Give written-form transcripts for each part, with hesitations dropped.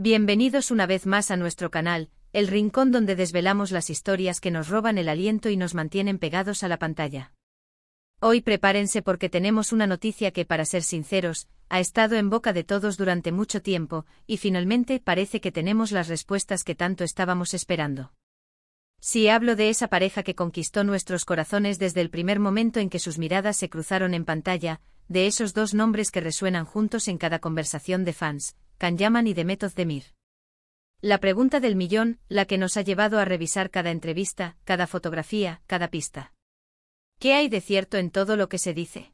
Bienvenidos una vez más a nuestro canal, el rincón donde desvelamos las historias que nos roban el aliento y nos mantienen pegados a la pantalla. Hoy prepárense porque tenemos una noticia que, para ser sinceros, ha estado en boca de todos durante mucho tiempo, y finalmente parece que tenemos las respuestas que tanto estábamos esperando. Sí, hablo de esa pareja que conquistó nuestros corazones desde el primer momento en que sus miradas se cruzaron en pantalla, de esos dos nombres que resuenan juntos en cada conversación de fans, Can Yaman y Demet Özdemir. La pregunta del millón, la que nos ha llevado a revisar cada entrevista, cada fotografía, cada pista. ¿Qué hay de cierto en todo lo que se dice?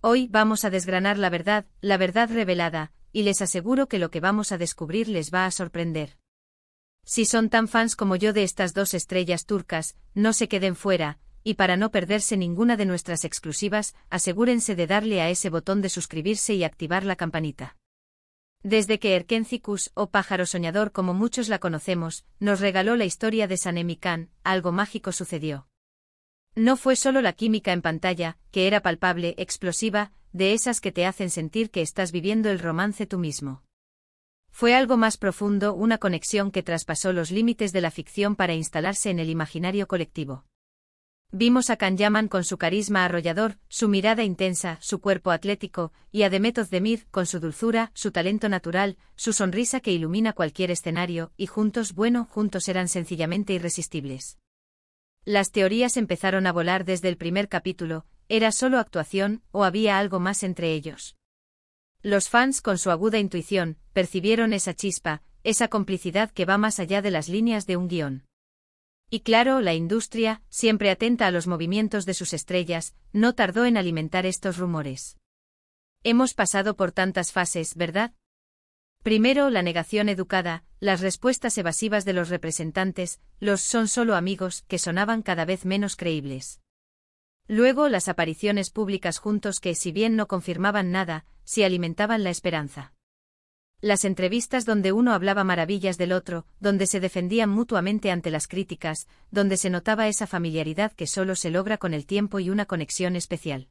Hoy vamos a desgranar la verdad revelada, y les aseguro que lo que vamos a descubrir les va a sorprender. Si son tan fans como yo de estas dos estrellas turcas, no se queden fuera, y para no perderse ninguna de nuestras exclusivas, asegúrense de darle a ese botón de suscribirse y activar la campanita. Desde que Erkenci Kuş, o Pájaro Soñador como muchos la conocemos, nos regaló la historia de Sanem y Can, algo mágico sucedió. No fue solo la química en pantalla, que era palpable, explosiva, de esas que te hacen sentir que estás viviendo el romance tú mismo. Fue algo más profundo, una conexión que traspasó los límites de la ficción para instalarse en el imaginario colectivo. Vimos a Can Yaman con su carisma arrollador, su mirada intensa, su cuerpo atlético, y a Demet Özdemir con su dulzura, su talento natural, su sonrisa que ilumina cualquier escenario, y juntos eran sencillamente irresistibles. Las teorías empezaron a volar desde el primer capítulo, ¿era solo actuación, o había algo más entre ellos? Los fans, con su aguda intuición, percibieron esa chispa, esa complicidad que va más allá de las líneas de un guión. Y claro, la industria, siempre atenta a los movimientos de sus estrellas, no tardó en alimentar estos rumores. Hemos pasado por tantas fases, ¿verdad? Primero, la negación educada, las respuestas evasivas de los representantes, los son solo amigos, que sonaban cada vez menos creíbles. Luego, las apariciones públicas juntos que, si bien no confirmaban nada, sí alimentaban la esperanza. Las entrevistas donde uno hablaba maravillas del otro, donde se defendían mutuamente ante las críticas, donde se notaba esa familiaridad que solo se logra con el tiempo y una conexión especial.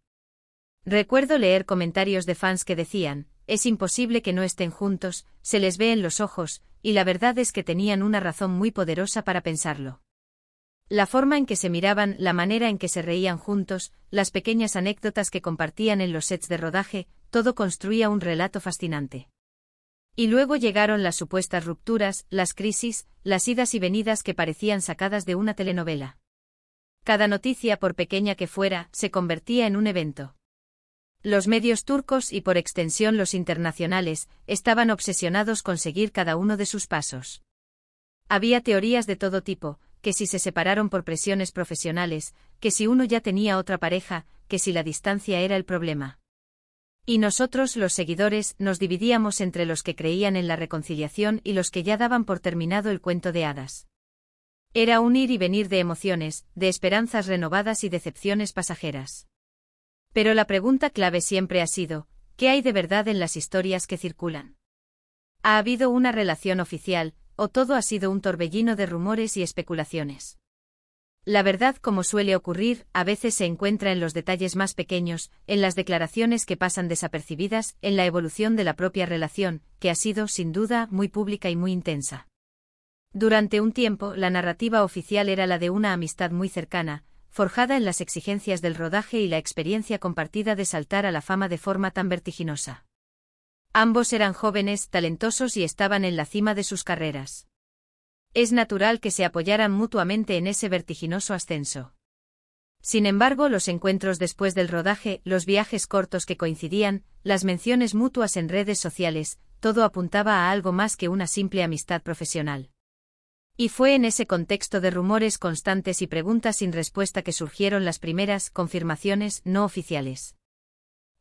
Recuerdo leer comentarios de fans que decían, es imposible que no estén juntos, se les ve en los ojos, y la verdad es que tenían una razón muy poderosa para pensarlo. La forma en que se miraban, la manera en que se reían juntos, las pequeñas anécdotas que compartían en los sets de rodaje, todo construía un relato fascinante. Y luego llegaron las supuestas rupturas, las crisis, las idas y venidas que parecían sacadas de una telenovela. Cada noticia, por pequeña que fuera, se convertía en un evento. Los medios turcos y por extensión los internacionales, estaban obsesionados con seguir cada uno de sus pasos. Había teorías de todo tipo, que si se separaron por presiones profesionales, que si uno ya tenía otra pareja, que si la distancia era el problema. Y nosotros, los seguidores, nos dividíamos entre los que creían en la reconciliación y los que ya daban por terminado el cuento de hadas. Era un ir y venir de emociones, de esperanzas renovadas y decepciones pasajeras. Pero la pregunta clave siempre ha sido, ¿qué hay de verdad en las historias que circulan? ¿Ha habido una relación oficial, o todo ha sido un torbellino de rumores y especulaciones? La verdad, como suele ocurrir, a veces se encuentra en los detalles más pequeños, en las declaraciones que pasan desapercibidas, en la evolución de la propia relación, que ha sido, sin duda, muy pública y muy intensa. Durante un tiempo, la narrativa oficial era la de una amistad muy cercana, forjada en las exigencias del rodaje y la experiencia compartida de saltar a la fama de forma tan vertiginosa. Ambos eran jóvenes, talentosos y estaban en la cima de sus carreras. Es natural que se apoyaran mutuamente en ese vertiginoso ascenso. Sin embargo, los encuentros después del rodaje, los viajes cortos que coincidían, las menciones mutuas en redes sociales, todo apuntaba a algo más que una simple amistad profesional. Y fue en ese contexto de rumores constantes y preguntas sin respuesta que surgieron las primeras confirmaciones no oficiales.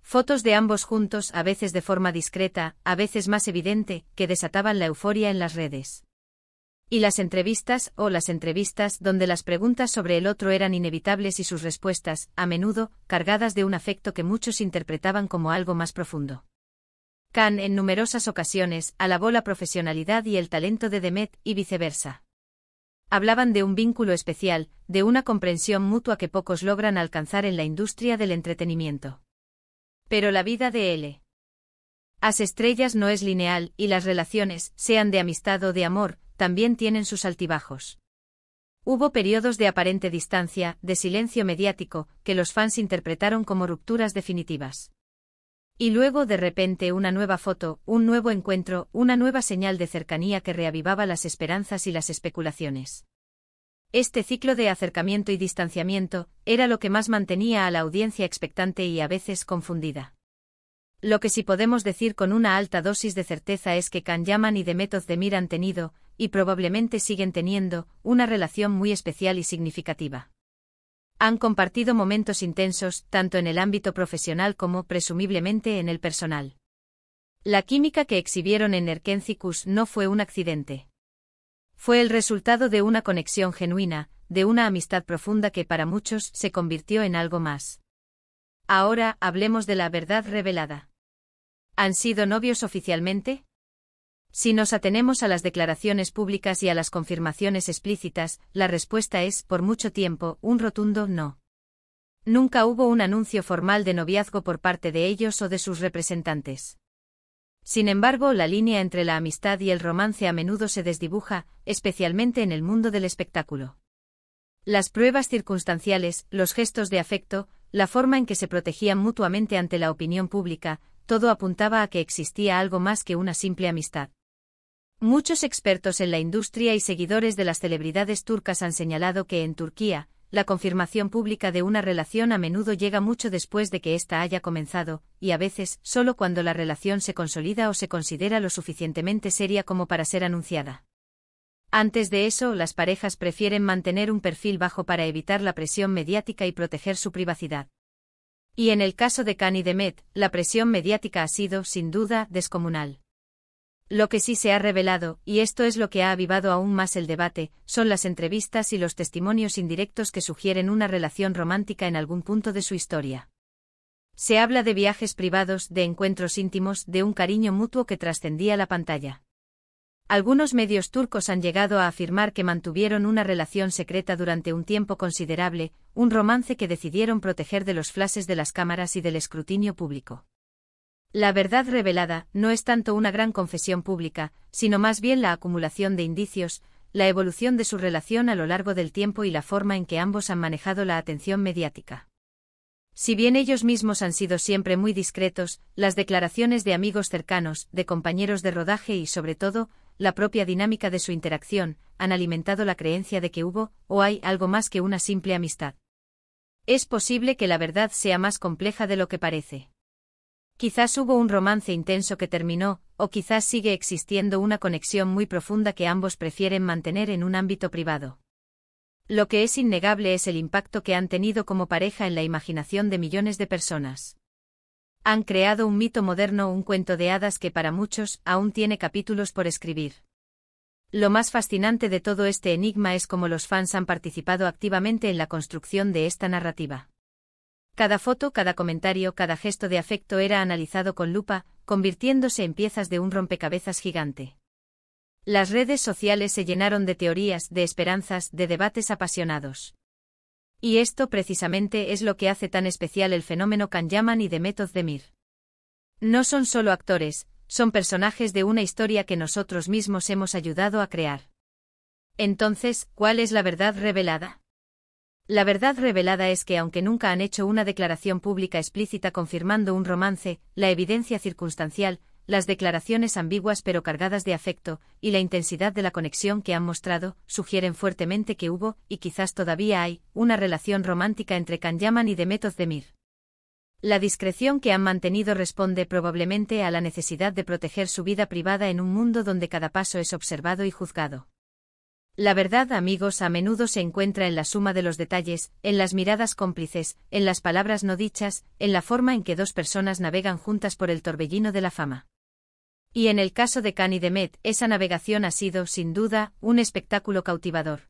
Fotos de ambos juntos, a veces de forma discreta, a veces más evidente, que desataban la euforia en las redes. Y las entrevistas, donde las preguntas sobre el otro eran inevitables y sus respuestas, a menudo, cargadas de un afecto que muchos interpretaban como algo más profundo. Can, en numerosas ocasiones, alabó la profesionalidad y el talento de Demet, y viceversa. Hablaban de un vínculo especial, de una comprensión mutua que pocos logran alcanzar en la industria del entretenimiento. Pero la vida de L. As estrellas no es lineal, y las relaciones, sean de amistad o de amor, también tienen sus altibajos. Hubo periodos de aparente distancia, de silencio mediático, que los fans interpretaron como rupturas definitivas. Y luego de repente una nueva foto, un nuevo encuentro, una nueva señal de cercanía que reavivaba las esperanzas y las especulaciones. Este ciclo de acercamiento y distanciamiento era lo que más mantenía a la audiencia expectante y a veces confundida. Lo que sí podemos decir con una alta dosis de certeza es que Can Yaman y Demet Özdemir han tenido, y probablemente siguen teniendo, una relación muy especial y significativa. Han compartido momentos intensos, tanto en el ámbito profesional como, presumiblemente, en el personal. La química que exhibieron en Erkenci no fue un accidente. Fue el resultado de una conexión genuina, de una amistad profunda que para muchos se convirtió en algo más. Ahora, hablemos de la verdad revelada. ¿Han sido novios oficialmente? Si nos atenemos a las declaraciones públicas y a las confirmaciones explícitas, la respuesta es, por mucho tiempo, un rotundo no. Nunca hubo un anuncio formal de noviazgo por parte de ellos o de sus representantes. Sin embargo, la línea entre la amistad y el romance a menudo se desdibuja, especialmente en el mundo del espectáculo. Las pruebas circunstanciales, los gestos de afecto, la forma en que se protegían mutuamente ante la opinión pública, todo apuntaba a que existía algo más que una simple amistad. Muchos expertos en la industria y seguidores de las celebridades turcas han señalado que en Turquía, la confirmación pública de una relación a menudo llega mucho después de que ésta haya comenzado, y a veces solo cuando la relación se consolida o se considera lo suficientemente seria como para ser anunciada. Antes de eso, las parejas prefieren mantener un perfil bajo para evitar la presión mediática y proteger su privacidad. Y en el caso de Can y Demet, la presión mediática ha sido, sin duda, descomunal. Lo que sí se ha revelado, y esto es lo que ha avivado aún más el debate, son las entrevistas y los testimonios indirectos que sugieren una relación romántica en algún punto de su historia. Se habla de viajes privados, de encuentros íntimos, de un cariño mutuo que trascendía la pantalla. Algunos medios turcos han llegado a afirmar que mantuvieron una relación secreta durante un tiempo considerable, un romance que decidieron proteger de los flashes de las cámaras y del escrutinio público. La verdad revelada no es tanto una gran confesión pública, sino más bien la acumulación de indicios, la evolución de su relación a lo largo del tiempo y la forma en que ambos han manejado la atención mediática. Si bien ellos mismos han sido siempre muy discretos, las declaraciones de amigos cercanos, de compañeros de rodaje y, sobre todo, la propia dinámica de su interacción, han alimentado la creencia de que hubo, o hay, algo más que una simple amistad. Es posible que la verdad sea más compleja de lo que parece. Quizás hubo un romance intenso que terminó, o quizás sigue existiendo una conexión muy profunda que ambos prefieren mantener en un ámbito privado. Lo que es innegable es el impacto que han tenido como pareja en la imaginación de millones de personas. Han creado un mito moderno, un cuento de hadas que para muchos aún tiene capítulos por escribir. Lo más fascinante de todo este enigma es cómo los fans han participado activamente en la construcción de esta narrativa. Cada foto, cada comentario, cada gesto de afecto era analizado con lupa, convirtiéndose en piezas de un rompecabezas gigante. Las redes sociales se llenaron de teorías, de esperanzas, de debates apasionados. Y esto precisamente es lo que hace tan especial el fenómeno Can Yaman y Demet Özdemir. No son solo actores, son personajes de una historia que nosotros mismos hemos ayudado a crear. Entonces, ¿cuál es la verdad revelada? La verdad revelada es que aunque nunca han hecho una declaración pública explícita confirmando un romance, la evidencia circunstancial, las declaraciones ambiguas pero cargadas de afecto, y la intensidad de la conexión que han mostrado, sugieren fuertemente que hubo, y quizás todavía hay, una relación romántica entre Can Yaman y Demet Özdemir. La discreción que han mantenido responde probablemente a la necesidad de proteger su vida privada en un mundo donde cada paso es observado y juzgado. La verdad, amigos, a menudo se encuentra en la suma de los detalles, en las miradas cómplices, en las palabras no dichas, en la forma en que dos personas navegan juntas por el torbellino de la fama. Y en el caso de Can y Demet, esa navegación ha sido, sin duda, un espectáculo cautivador.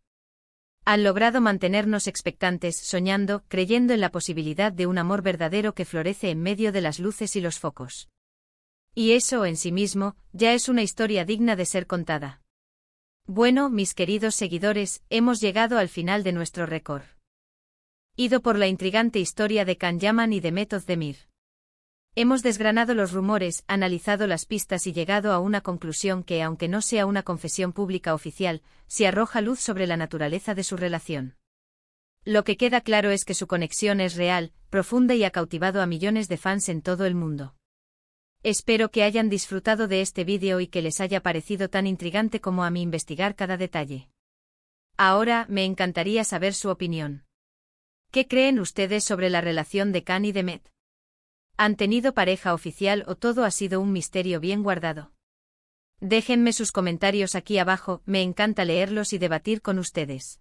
Han logrado mantenernos expectantes, soñando, creyendo en la posibilidad de un amor verdadero que florece en medio de las luces y los focos. Y eso, en sí mismo, ya es una historia digna de ser contada. Bueno, mis queridos seguidores, hemos llegado al final de nuestro récord. Ido por la intrigante historia de Can Yaman y Demet Özdemir. Hemos desgranado los rumores, analizado las pistas y llegado a una conclusión que, aunque no sea una confesión pública oficial, sí arroja luz sobre la naturaleza de su relación. Lo que queda claro es que su conexión es real, profunda y ha cautivado a millones de fans en todo el mundo. Espero que hayan disfrutado de este vídeo y que les haya parecido tan intrigante como a mí investigar cada detalle. Ahora, me encantaría saber su opinión. ¿Qué creen ustedes sobre la relación de Khan y Demet? ¿Han tenido pareja oficial o todo ha sido un misterio bien guardado? Déjenme sus comentarios aquí abajo, me encanta leerlos y debatir con ustedes.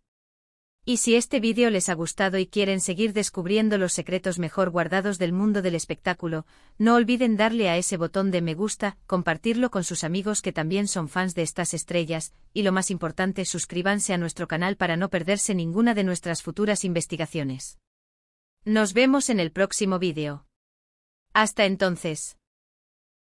Y si este vídeo les ha gustado y quieren seguir descubriendo los secretos mejor guardados del mundo del espectáculo, no olviden darle a ese botón de me gusta, compartirlo con sus amigos que también son fans de estas estrellas, y lo más importante, suscríbanse a nuestro canal para no perderse ninguna de nuestras futuras investigaciones. Nos vemos en el próximo vídeo. Hasta entonces.